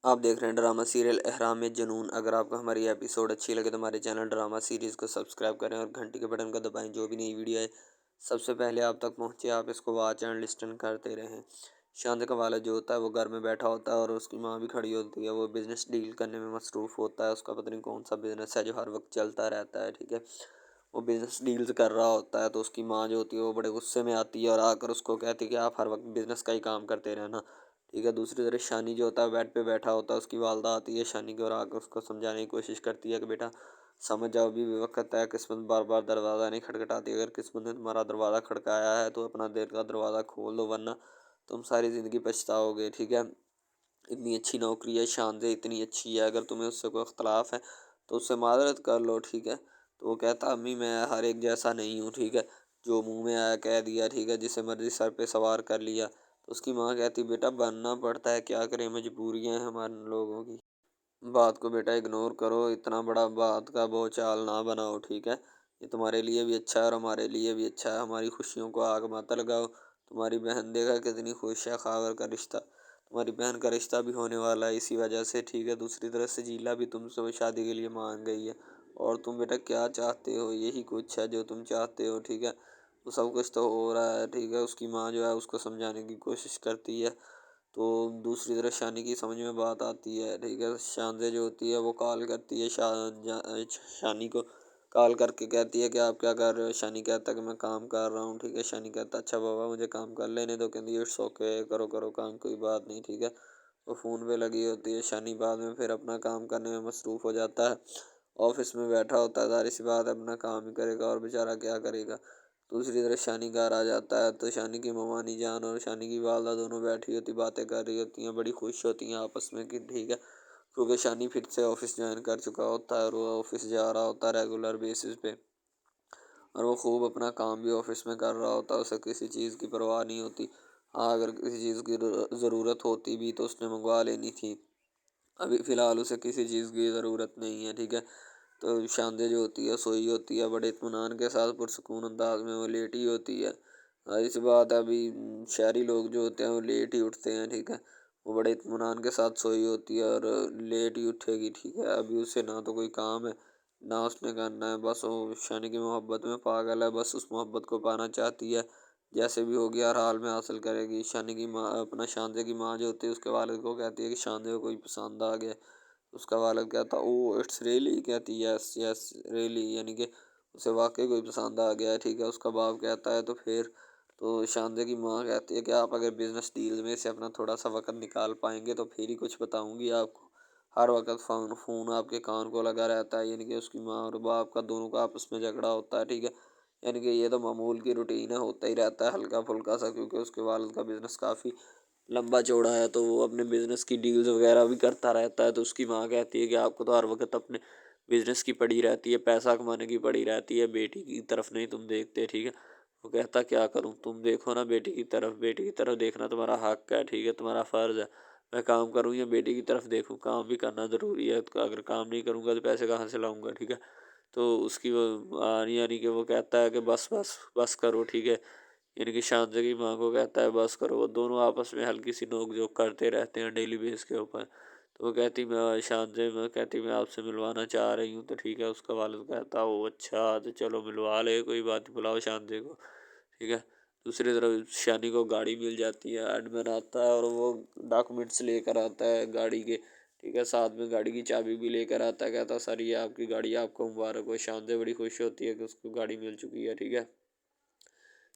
आप देख रहे हैं ड्रामा सीरियल एहराम में जुनून। अगर आपको हमारी एपिसोड अच्छी लगे तो हमारे चैनल ड्रामा सीरीज़ को सब्सक्राइब करें और घंटी के बटन को दबाएं। जो भी नई वीडियो है सबसे पहले आप तक पहुंचे, आप इसको वॉच एंड लिस्टन करते रहें। शांत का वाला जो होता है वो घर में बैठा होता है और उसकी माँ भी खड़ी होती है। वो बिज़नेस डील करने में मसरूफ़ होता है। उसका पता नहीं कौन सा बिज़नेस है जो हर वक्त चलता रहता है, ठीक है। वो बिज़नेस डील्स कर रहा होता है तो उसकी माँ जो होती है वो बड़े गुस्से में आती है और आकर उसको कहती है कि आप हर वक्त बिज़नेस का ही काम करते रहना, ठीक है। दूसरी तरफ शानी जो होता है बेड पे बैठा होता है। उसकी वालदा आती है शानी की और आकर उसको समझाने की कोशिश करती है कि बेटा समझ जाओ, अभी भी वक्त है। किस्मत बार बार दरवाज़ा नहीं खटखटाती। अगर किस्मत ने तुम्हारा दरवाज़ा खटकाया है तो अपना देर का दरवाज़ा खोल दो, वरना तुम सारी ज़िंदगी पछताओगे, ठीक है। इतनी अच्छी नौकरी है, शानदेह इतनी अच्छी है, अगर तुम्हें उससे कोई अख्तलाफ है तो उससे माजरत कर लो, ठीक है। तो वो कहता अम्मी मैं हर एक जैसा नहीं हूँ, ठीक है। जो मुंह में आया कह दिया, ठीक है, जिसे मर्जी सर पे सवार कर लिया। तो उसकी माँ कहती बेटा बनना पड़ता है, क्या करें, मजबूरियाँ हैं हमारे लोगों की। बात को बेटा इग्नोर करो, इतना बड़ा बात का भौचाल ना बनाओ, ठीक है। ये तुम्हारे लिए भी अच्छा है और हमारे लिए भी अच्छा है। हमारी खुशियों को आग मत लगाओ। तुम्हारी बहन देखा कितनी खुश है, खावर का रिश्ता, तुम्हारी बहन का रिश्ता भी होने वाला है इसी वजह से, ठीक है। दूसरी तरफ से जीला भी तुमसे वो शादी के लिए मान गई है और तुम बेटा क्या चाहते हो, यही कुछ है जो तुम चाहते हो, ठीक है। तो सब कुछ तो हो रहा है, ठीक है। उसकी माँ जो है उसको समझाने की कोशिश करती है। तो दूसरी तरफ शानी की समझ में बात आती है, ठीक है। शानजे जो होती है वो कॉल करती है शानी को, कॉल करके कहती है कि आप क्या कर रहे हो। शानी कहता है कि मैं काम कर रहा हूँ, ठीक है। शानी कहता है अच्छा बाबा मुझे काम कर लेने दो। कहती है इट्स ओके, करो करो काम, कोई बात नहीं, ठीक है। वो फ़ोन पे लगी होती है। शानी बाद में फिर अपना काम करने में मसरूफ़ हो जाता है। ऑफिस में बैठा होता है, ज़ाहिर सी बात है अपना काम ही करेगा और बेचारा क्या करेगा। दूसरी तरफ शानी घर आ जाता है तो शानी की ममानी जान और शानी की वालदा दोनों बैठी होती बातें कर रही होती हैं, बड़ी खुश होती हैं आपस में कि ठीक है, क्योंकि शानी फिर से ऑफिस ज्वाइन कर चुका होता है और वो ऑफिस जा रहा होता है रेगुलर बेसिस पे। और वो खूब अपना काम भी ऑफिस में कर रहा होता है, उसे किसी चीज़ की परवाह नहीं होती। हाँ अगर किसी चीज़ की ज़रूरत होती भी तो उसने मंगवा लेनी थी। अभी फ़िलहाल उसे किसी चीज़ की ज़रूरत नहीं है, ठीक है। तो शांति जो होती है सोई होती है बड़े इत्मीनान के साथ, पुरसकून अंदाज में वो लेटी होती है। ज़ाहिर-सी बात है अभी शहरी लोग जो होते हैं वो लेट ही उठते हैं, ठीक है। वो बड़े इत्मीनान के साथ सोई होती है और लेट ही उठेगी, ठीक है। अभी उसे ना तो कोई काम है, ना उसने करना है, बस वो शानी की मोहब्बत में पागल है, बस उस मोहब्बत को पाना चाहती है। जैसे भी होगी हर हाल में हासिल करेगी। शानी की माँ अपना शांति की माँ जो होती है उसके वालिद को कहती है कि शांति को कोई पसंद आ गया। उसका वालिद कहता ओह इट्स रियली, कहती यस यस रियली, यानी कि उसे वाकई कोई पसंद आ गया है, ठीक है। उसका बाप कहता है तो फिर तो शांति की माँ कहती है कि आप अगर बिज़नेस डील में से अपना थोड़ा सा वक़्त निकाल पाएँगे तो फिर ही कुछ बताऊँगी आपको। हर वक़्त फ़ोन फ़ोन आपके कान को लगा रहता है, यानी कि उसकी माँ और बाप का दोनों का आपस में झगड़ा होता है, ठीक है। यानी कि ये तो मामूल की रूटीन है, होता ही रहता है हल्का-फुल्का सा, क्योंकि उसके वालिद का बिज़नेस काफ़ी लंबा चौड़ा है तो वो अपने बिज़नेस की डील्स वगैरह भी करता रहता है। तो उसकी माँ कहती है कि आपको तो हर वक़्त अपने बिज़नेस की पड़ी रहती है, पैसा कमाने की पड़ी रहती है, बेटी की तरफ नहीं तुम देखते, ठीक है। वो कहता क्या करूँ, तुम देखो ना बेटी की तरफ देखना तुम्हारा हक़ है, ठीक है, तुम्हारा फ़र्ज़ है। मैं काम करूँ या बेटी की तरफ देखूँ, काम भी करना ज़रूरी है। तो अगर काम नहीं करूँगा तो पैसे कहाँ से लाऊँगा, ठीक है। तो उसकी वो यानी कि वो कहता है कि बस करो, ठीक है। यानी कि शांति की माँ को कहता है बस करो। वो दोनों आपस में हल्की सी नोक-झोंक करते रहते हैं डेली बेस के ऊपर। तो वो कहती मैं कहती मैं आपसे मिलवाना चाह रही हूँ, तो ठीक है। उसका वालिद कहता ओह अच्छा तो चलो मिलवा ले, कोई बात नहीं, बुलाओ शांति को, ठीक है। दूसरी तरफ शानी को गाड़ी मिल जाती है, एडमिन आता है और वो डॉक्यूमेंट्स लेकर आता है गाड़ी के, ठीक है। साथ में गाड़ी की चाबी भी लेकर आता है, कहता सर ये आपकी गाड़ी, आपको मुबारक हो। शांति बड़ी खुश होती है कि उसको गाड़ी मिल चुकी है, ठीक है।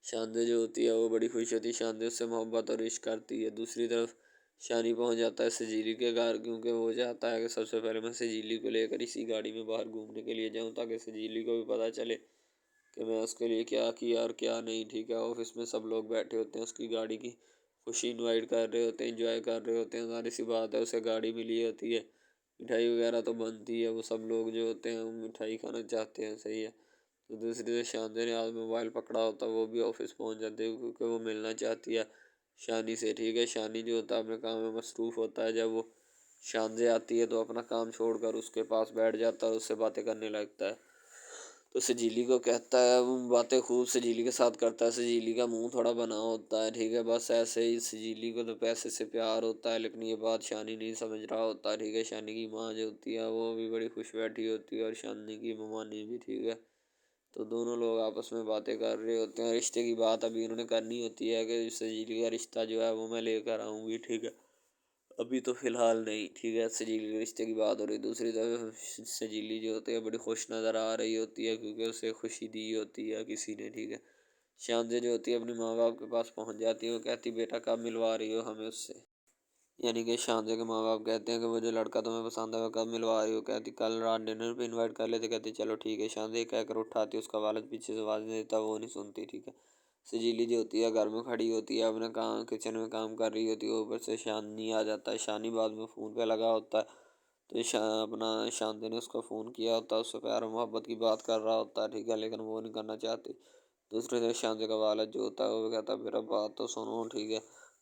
शांति जो होती है वो बड़ी खुश होती है, शांति उससे मोहब्बत और इश्क करती है। दूसरी तरफ शानी पहुंच जाता है सजीली के घर, क्योंकि वो चाहता है कि सबसे पहले मैं सजीली को लेकर इसी गाड़ी में बाहर घूमने के लिए जाऊं, ताकि सजीली को भी पता चले कि मैं उसके लिए क्या किया और क्या नहीं, ठीक है। ऑफिस में सब लोग बैठे होते हैं, उसकी गाड़ी की खुशी इन्वाइट कर रहे होते हैं, इंजॉय कर रहे होते हैं। ज़ाहिर सी बात है उसे गाड़ी मिली होती है, मिठाई वगैरह तो बनती है, वो सब लोग जो होते हैं वो मिठाई खाना चाहते हैं, सही है। तो दूसरी तरफ शांति ने आज मोबाइल पकड़ा होता है, वो भी ऑफिस पहुंच जाती है क्योंकि वो मिलना चाहती है शानी से, ठीक है। शानी जो होता है अपने काम में मसरूफ़ होता है। जब वो शान से आती है तो अपना काम छोड़कर उसके पास बैठ जाता है और उससे बातें करने लगता है। तो सजीली को कहता है, वो बातें खूब सजीली के साथ करता है। सजीली का मुंह थोड़ा बना होता है, ठीक है। बस ऐसे ही सजीली को तो पैसे से प्यार होता है, लेकिन ये बात शानी नहीं समझ रहा होता, ठीक है। शानी की माँ जो होती है वो भी बड़ी खुश बैठी होती है, और शानी की ममानी भी, ठीक है। तो दोनों लोग आपस में बातें कर रहे होते हैं। रिश्ते की बात अभी उन्होंने करनी होती है कि सजीली का रिश्ता जो है वो मैं लेकर आऊँगी, ठीक है। अभी तो फ़िलहाल नहीं, ठीक है। सजीली के रिश्ते की बात हो रही है। दूसरी तरफ सजीली जो होती है बड़ी खुश नज़र आ रही होती है, क्योंकि उसे खुशी दी होती है किसी ने, ठीक है। शांति जो होती है अपने माँ बाप के पास पहुँच जाती है। वो कहती, बेटा कब मिलवा रही हो हमें उससे। यानी कि शांति के माँ बाप कहते हैं कि वो जो लड़का तुम्हें पसंद है वो कब मिलवा रही हो। कहती, कल रात डिनर पे इनवाइट कर लेते। कहती, चलो ठीक है। शांति कहकर उठाती, उसका वालिद पीछे से आवाज़ नहीं देता, वो नहीं सुनती, ठीक है। सजीली जो होती है घर में खड़ी होती है, अपने काम किचन में काम कर रही होती है। ऊपर से शानी आ जाता है। शानी बाद में फ़ोन पे लगा होता है, तो अपना शांति ने उसको फ़ोन किया होता है, उससे प्यार मोहब्बत की बात कर रहा होता है, ठीक है। लेकिन वो नहीं करना चाहती। दूसरी तरफ शांति का वालिद जो होता है वो कहता है, मेरा बात तो सुनो, ठीक है।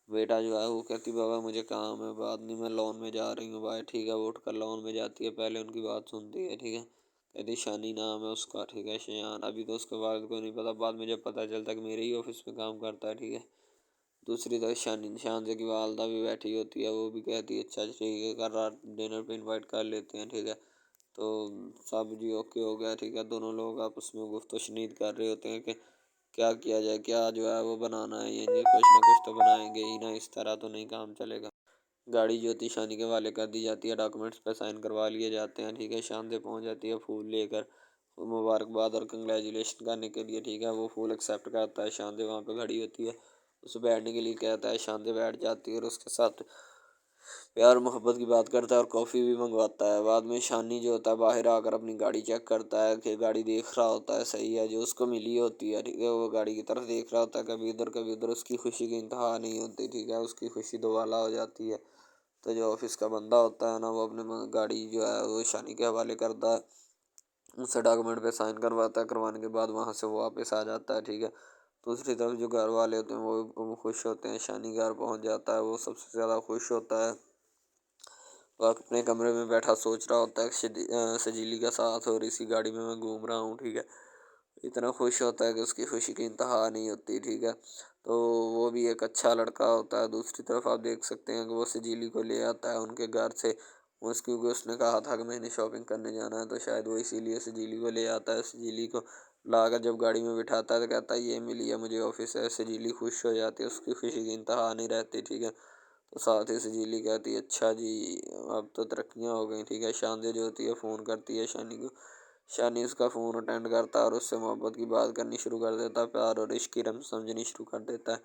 बेटा जो है वो कहती, बाबा मुझे काम है, बाद में मैं लॉन में जा रही हूँ भाई, ठीक है। वो उठ कर लॉन में जाती है, पहले उनकी बात सुनती है, ठीक है। कहती, शानी नाम है उसका, ठीक है, शयान। अभी तो उसके वालिद को नहीं पता, बाद में जब पता चलता है कि मेरे ही ऑफिस में काम करता है, ठीक है। दूसरी तरफ शांति की वालदा भी बैठी होती है, वो भी कहती है, अच्छा ठीक है, कल रात डिनर पे इनवाइट कर लेते हैं, ठीक है। तो सब जी ओके हो गया, ठीक है। दोनों लोग आपस में गुफ्तगू शनीद कर रहे होते हैं कि क्या किया जाए, क्या जो है वो बनाना है, ये जी कुछ ना कुछ तो बनाएंगे ही ना, इस तरह तो नहीं काम चलेगा। गाड़ी जो होती है शानी के वाले कर दी जाती है, डॉक्यूमेंट्स पे साइन करवा लिए जाते हैं, ठीक है। शांति पहुंच जाती है फूल लेकर, मुबारकबाद और कंग्रेचुलेशन करने के लिए, ठीक है। वो फूल एक्सेप्ट करता है। शांति वहाँ पे खड़ी होती है, उसे बैठने के लिए कहता है। शांति बैठ जाती है और उसके साथ प्यार मोहब्बत की बात करता है और कॉफ़ी भी मंगवाता है। बाद में शानी जो होता है बाहर आकर अपनी गाड़ी चेक करता है कि गाड़ी देख रहा होता है सही है, जो उसको मिली होती है, ठीक है। वो गाड़ी की तरफ देख रहा होता है, कभी इधर कभी उधर। उसकी खुशी की इंतहा नहीं होती, ठीक है। उसकी खुशी दोबाला हो जाती है। तो जो ऑफिस का बंदा होता है ना, वो अपने गाड़ी जो है वो शानी के हवाले करता है, उससे डॉक्यूमेंट पे साइन करवाता है। करवाने के बाद वहाँ से वो वापस आ जाता है, ठीक है। दूसरी तरफ जो घर वाले होते हैं वो खुश होते हैं। शानी घर पहुँच जाता है, वो सबसे ज़्यादा खुश होता है। वो अपने कमरे में बैठा सोच रहा होता है कि सजीली का साथ और इसी गाड़ी में मैं घूम रहा हूँ, ठीक है। इतना खुश होता है कि उसकी खुशी की इंतहा नहीं होती, ठीक है। तो वो भी एक अच्छा लड़का होता है। दूसरी तरफ आप देख सकते हैं कि वो सजीली को ले आता है उनके घर से। क्योंकि उसने कहा था कि मैंने शॉपिंग करने जाना है, तो शायद वो इसीलिए सजीली को ले आता है। सजीली को लाकर जब गाड़ी में बिठाता है तो कहता है, ये मिली है मुझे ऑफिस है। सजीली खुश हो जाती है, उसकी खुशी की इंतहा नहीं रहती, ठीक है। तो साथ ही सजीली कहती है, अच्छा जी अब तो तरक्कियाँ हो गई, ठीक है। शांति जो होती है फ़ोन करती है शानी को। शानी उसका फ़ोन अटेंड करता है और उससे मोहब्बत की बात करनी शुरू कर देता है, प्यार और इश्क की रम्ज़ समझनी शुरू कर देता है।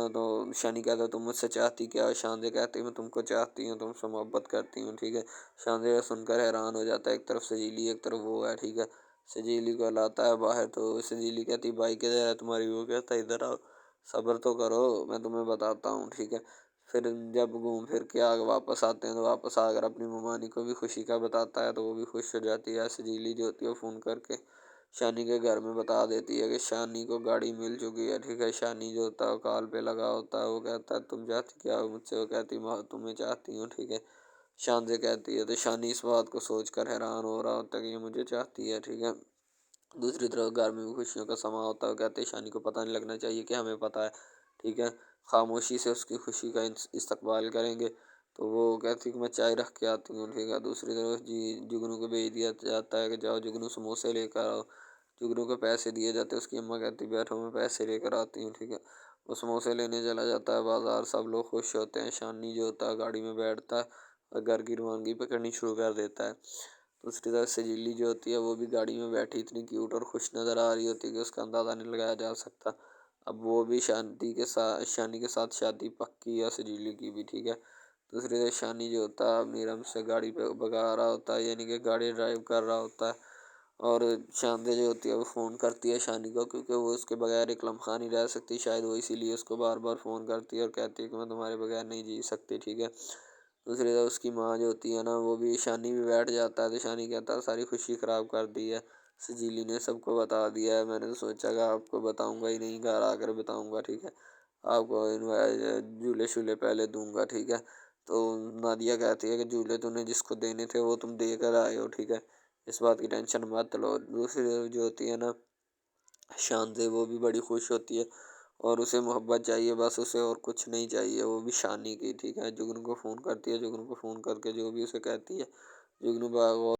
तो शानी कहता है, तुम मुझसे चाहती क्या हो। शांति कहती है, मैं तुमको चाहती हूँ, तुमसे मोहब्बत करती हूँ, ठीक है। शांति सुनकर हैरान हो जाता है, एक तरफ सजीली एक तरफ वो है, ठीक है। सजीली को लाता है बाहर, तो सजीली कहती, भाई किधर है तुम्हारी। वो कहता है, इधर आओ, सब्र तो करो, मैं तुम्हें बताता हूँ, ठीक है। फिर जब घूम फिर के आगे वापस आते हैं, तो वापस आकर अपनी ममानी को भी खुशी का बताता है, तो वो भी खुश हो जाती है। सजीली जो होती है वो फ़ोन करके शानी के घर में बता देती है कि शानी को गाड़ी मिल चुकी है, ठीक है। शानी जो होता है वो कॉल पे लगा होता है। वो कहता है, तुम चाहती क्या हो मुझसे। वो कहती, मैं तुम्हें चाहती हूँ, ठीक है। शान से कहती है, तो शानी इस बात को सोच कर हैरान हो रहा होता है कि ये मुझे चाहती है, ठीक है। दूसरी तरफ घर में भी खुशियों का समा होता है। वो कहते हैं, शानी को पता नहीं लगना चाहिए कि हमें पता है, ठीक है। खामोशी से उसकी खुशी का इस्तकबाल करेंगे। तो वो कहती है कि मैं चाय रख के आती हूँ, ठीक है। दूसरी तरफ जी जुगनू को भेज दिया जाता है कि जाओ जुगनू समोसे लेकर आओ। जुगनू को पैसे दिए जाते हैं। उसकी अम्मा कहती, बैठो मैं पैसे लेकर आती हूँ, ठीक है। वो समोसे लेने चला जाता है बाज़ार। सब लोग खुश होते हैं। शानी जो होता है गाड़ी में बैठता है और घर की रवानगी पकड़नी शुरू कर देता है। दूसरी तरफ सजीली जो होती है वो भी गाड़ी में बैठी इतनी क्यूट और खुश नज़र आ रही होती है कि उसका अंदाज़ा नहीं लगाया जा सकता। अब वो भी शानी के साथ शादी पक्की है सजीली की भी, ठीक है। दूसरी तरफ शानी जो होता है अपनी रम से गाड़ी पे भगा रहा होता है, यानी कि गाड़ी ड्राइव कर रहा होता है। और शांति जो होती है वो फ़ोन करती है शानी को, क्योंकि वो उसके बगैर एक लम्हा नहीं रह सकती। शायद वो इसीलिए उसको बार बार फ़ोन करती है और कहती है कि मैं तुम्हारे बगैर नहीं जी सकती, ठीक है। दूसरी तरफ उसकी माँ जो होती है ना, वो भी शानी भी बैठ जाता है। तो शानी कहता है, सारी खुशी ख़राब कर दी है सजीली ने, सबको बता दिया है। मैंने तो सोचा कि आपको बताऊंगा ही नहीं, घर आकर बताऊंगा, ठीक है। आपको झूले शूले पहले दूंगा, ठीक है। तो नादिया कहती है कि झूले तूने जिसको देने थे वो तुम दे कर आए हो, ठीक है। इस बात की टेंशन मत लो। दूसरी जो होती है ना शान से, वो भी बड़ी खुश होती है और उसे मोहब्बत चाहिए बस, उसे और कुछ नहीं चाहिए, वो भी शानी की। ठीक है, जुगनू को फ़ोन करती है, जुगनू को फ़ोन करके जो भी उसे कहती है, जुगनू